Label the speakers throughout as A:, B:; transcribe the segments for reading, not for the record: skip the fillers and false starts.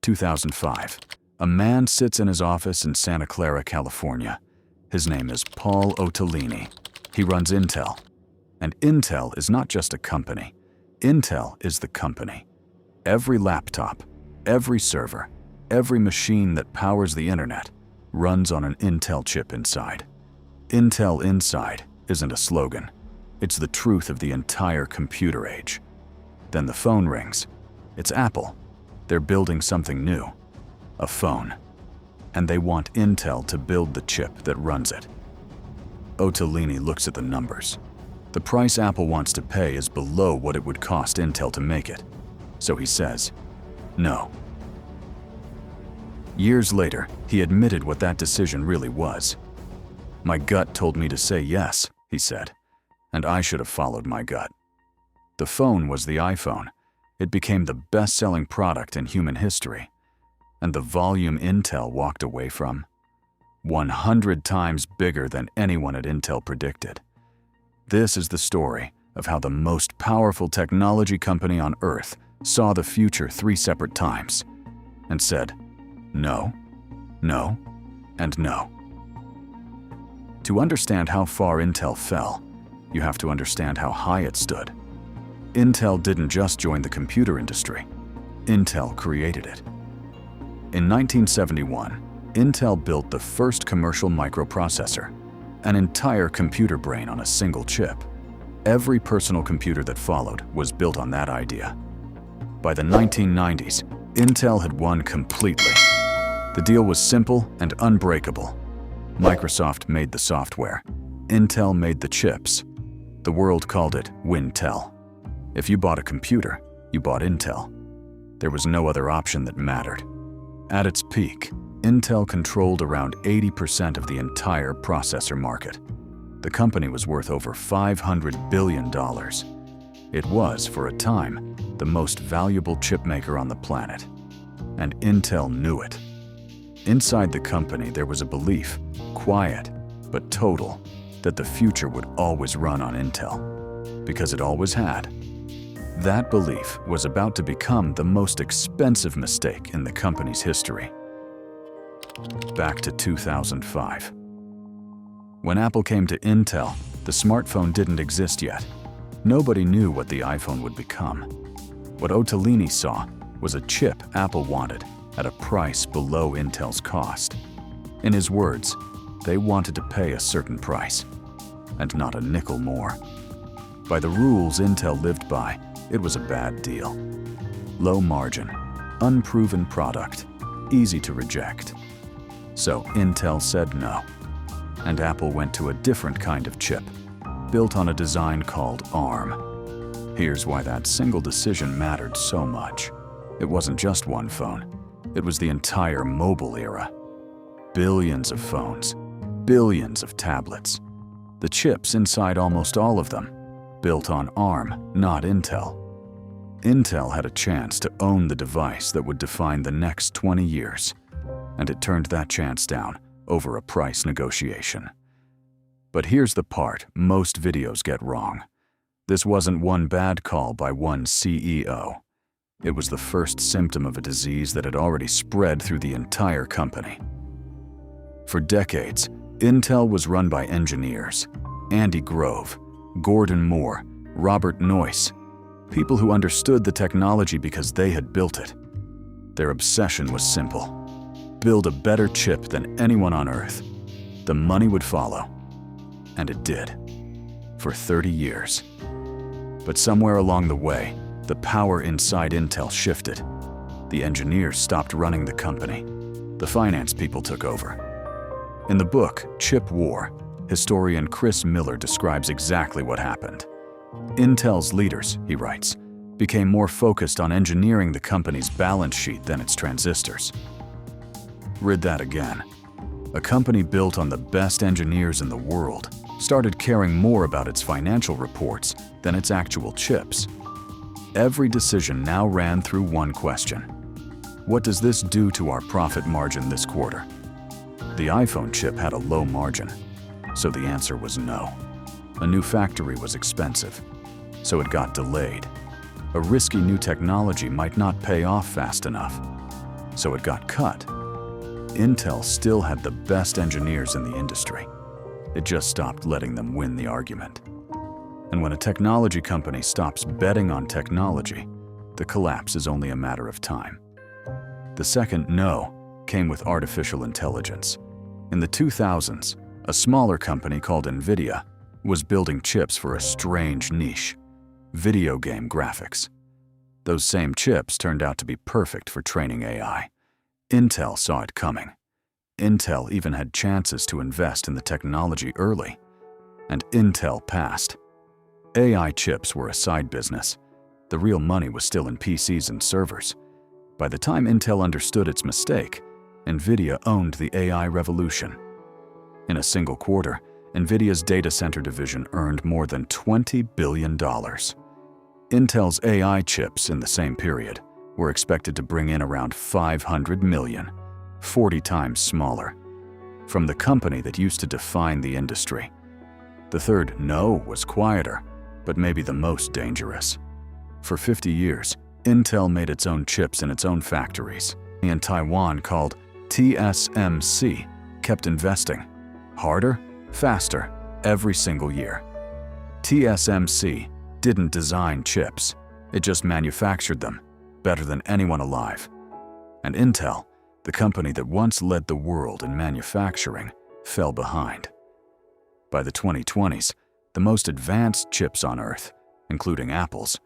A: 2005. A man sits in his office in Santa Clara, California. His name is Paul Otellini. He runs Intel. And Intel is not just a company. Intel is the company. Every laptop, every server, every machine that powers the internet runs on an Intel chip inside. Intel Inside isn't a slogan. It's the truth of the entire computer age. Then the phone rings. It's Apple. They're building something new. A phone. And they want Intel to build the chip that runs it. Otellini looks at the numbers. The price Apple wants to pay is below what it would cost Intel to make it. So he says, no. Years later, he admitted what that decision really was. My gut told me to say yes, he said, and I should have followed my gut. The phone was the iPhone. It became the best-selling product in human history. And the volume Intel walked away from, 100 times bigger than anyone at Intel predicted. This is the story of how the most powerful technology company on Earth saw the future 3 separate times and said, no, no, and no. To understand how far Intel fell, you have to understand how high it stood. Intel didn't just join the computer industry. Intel created it. In 1971, Intel built the first commercial microprocessor, an entire computer brain on a single chip. Every personal computer that followed was built on that idea. By the 1990s, Intel had won completely. The deal was simple and unbreakable. Microsoft made the software. Intel made the chips. The world called it Wintel. If you bought a computer, you bought Intel. There was no other option that mattered. At its peak, Intel controlled around 80% of the entire processor market. The company was worth over $500 billion. It was, for a time, the most valuable chipmaker on the planet. And Intel knew it. Inside the company, there was a belief, quiet but total, that the future would always run on Intel, because it always had. That belief was about to become the most expensive mistake in the company's history. Back to 2005. When Apple came to Intel, the smartphone didn't exist yet. Nobody knew what the iPhone would become. What Otellini saw was a chip Apple wanted at a price below Intel's cost. In his words, they wanted to pay a certain price, and not a nickel more. By the rules Intel lived by, it was a bad deal. Low margin, unproven product, easy to reject. So Intel said no, and Apple went to a different kind of chip, built on a design called ARM. Here's why that single decision mattered so much. It wasn't just one phone. It was the entire mobile era. Billions of phones, billions of tablets. The chips inside almost all of them, built on ARM, not Intel. Intel had a chance to own the device that would define the next 20 years, and it turned that chance down over a price negotiation. But here's the part most videos get wrong. This wasn't one bad call by one CEO. It was the first symptom of a disease that had already spread through the entire company. For decades, Intel was run by engineers: Andy Grove, Gordon Moore, Robert Noyce, people who understood the technology because they had built it. Their obsession was simple: build a better chip than anyone on Earth. The money would follow. And it did. For 30 years. But somewhere along the way, the power inside Intel shifted. The engineers stopped running the company. The finance people took over. In the book, Chip War, historian Chris Miller describes exactly what happened. Intel's leaders, he writes, became more focused on engineering the company's balance sheet than its transistors. Read that again. A company built on the best engineers in the world started caring more about its financial reports than its actual chips. Every decision now ran through one question: what does this do to our profit margin this quarter? The iPhone chip had a low margin, so the answer was no. A new factory was expensive, so it got delayed. A risky new technology might not pay off fast enough. so it got cut. Intel still had the best engineers in the industry. It just stopped letting them win the argument. And when a technology company stops betting on technology, the collapse is only a matter of time. The second no came with artificial intelligence. In the 2000s, a smaller company called Nvidia was building chips for a strange niche: video game graphics. Those same chips turned out to be perfect for training AI. Intel saw it coming. Intel even had chances to invest in the technology early, and Intel passed. AI chips were a side business. The real money was still in PCs and servers. By the time Intel understood its mistake, Nvidia owned the AI revolution. In a single quarter, Nvidia's data center division earned more than $20 billion. Intel's AI chips in the same period were expected to bring in around $500 million, 40 times smaller, from the company that used to define the industry. The third no was quieter, but maybe the most dangerous. For 50 years, Intel made its own chips in its own factories. In Taiwan, called TSMC, kept investing harder, faster, every single year. TSMC didn't design chips, it just manufactured them, better than anyone alive. And Intel, the company that once led the world in manufacturing, fell behind. By the 2020s, the most advanced chips on Earth, including Apple's,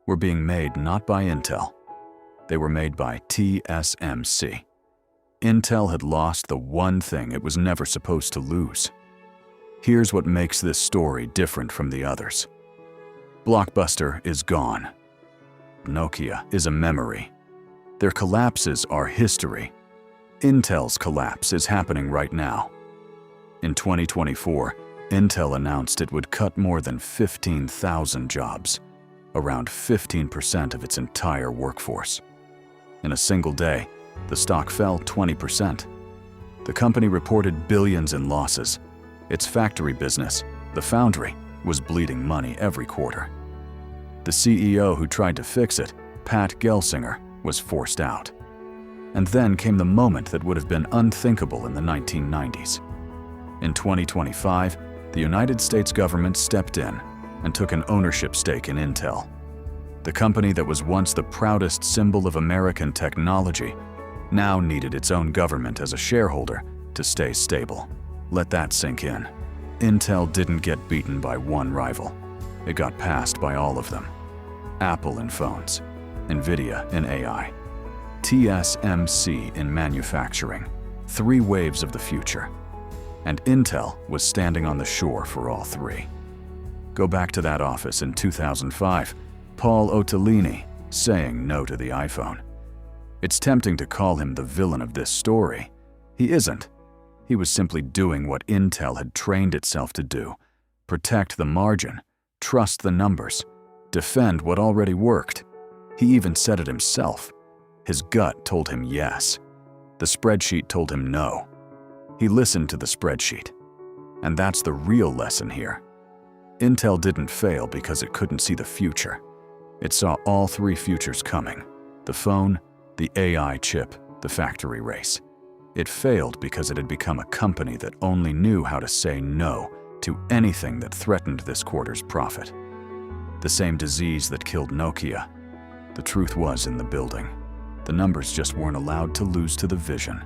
A: were being made not by Intel. They were made by TSMC. Intel had lost the one thing it was never supposed to lose. Here's what makes this story different from the others. Blockbuster is gone. Nokia is a memory. Their collapses are history. Intel's collapse is happening right now. In 2024, Intel announced it would cut more than 15,000 jobs, around 15% of its entire workforce. In a single day, the stock fell 20%. The company reported billions in losses. Its factory business, the foundry, was bleeding money every quarter. The CEO who tried to fix it, Pat Gelsinger, was forced out. And then came the moment that would have been unthinkable in the 1990s. In 2025, the United States government stepped in and took an ownership stake in Intel. The company that was once the proudest symbol of American technology now needed its own government as a shareholder to stay stable. Let that sink in. Intel didn't get beaten by one rival. It got passed by all of them. Apple in phones, Nvidia in AI, TSMC in manufacturing, three waves of the future. And Intel was standing on the shore for all three. Go back to that office in 2005, Paul Otellini saying no to the iPhone. It's tempting to call him the villain of this story. He isn't. He was simply doing what Intel had trained itself to do: protect the margin, trust the numbers, defend what already worked. He even said it himself. His gut told him yes. The spreadsheet told him no. He listened to the spreadsheet. And that's the real lesson here. Intel didn't fail because it couldn't see the future. It saw all three futures coming: the phone, the AI chip, the factory race. It failed because it had become a company that only knew how to say no to anything that threatened this quarter's profit. The same disease that killed Nokia. The truth was in the building. The numbers just weren't allowed to lose to the vision.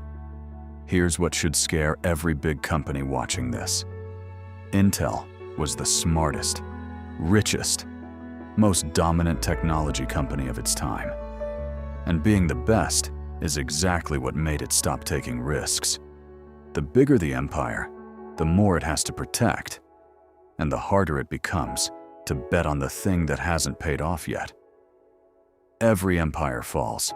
A: Here's what should scare every big company watching this. Intel was the smartest, richest, most dominant technology company of its time. And being the best is exactly what made it stop taking risks. The bigger the empire, the more it has to protect, and the harder it becomes to bet on the thing that hasn't paid off yet. Every empire falls.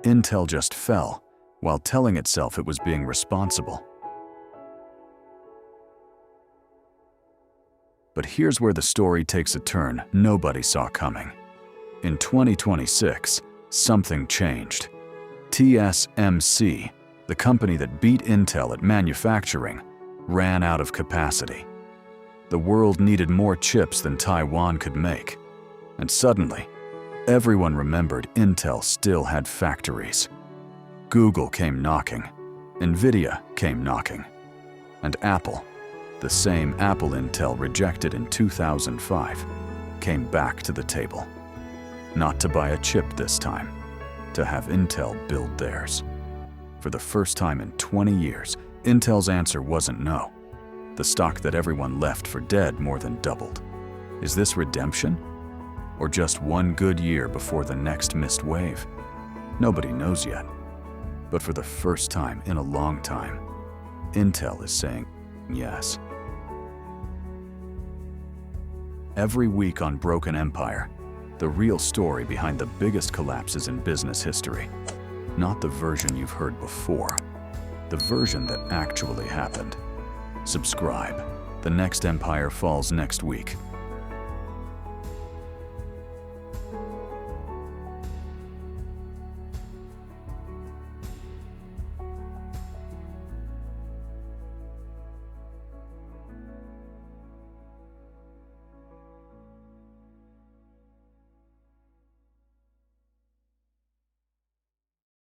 A: Intel just fell while telling itself it was being responsible. But here's where the story takes a turn nobody saw coming. In 2026, something changed. TSMC, the company that beat Intel at manufacturing, ran out of capacity. The world needed more chips than Taiwan could make. And suddenly, everyone remembered Intel still had factories. Google came knocking. Nvidia came knocking. And Apple, the same Apple Intel rejected in 2005, came back to the table. Not to buy a chip this time, to have Intel build theirs. For the first time in 20 years, Intel's answer wasn't no. The stock that everyone left for dead more than doubled. Is this redemption? Or just one good year before the next missed wave? Nobody knows yet. But for the first time in a long time, Intel is saying yes. Every week on Broken Empire, the real story behind the biggest collapses in business history. Not the version you've heard before, the version that actually happened. Subscribe. The next empire falls next week.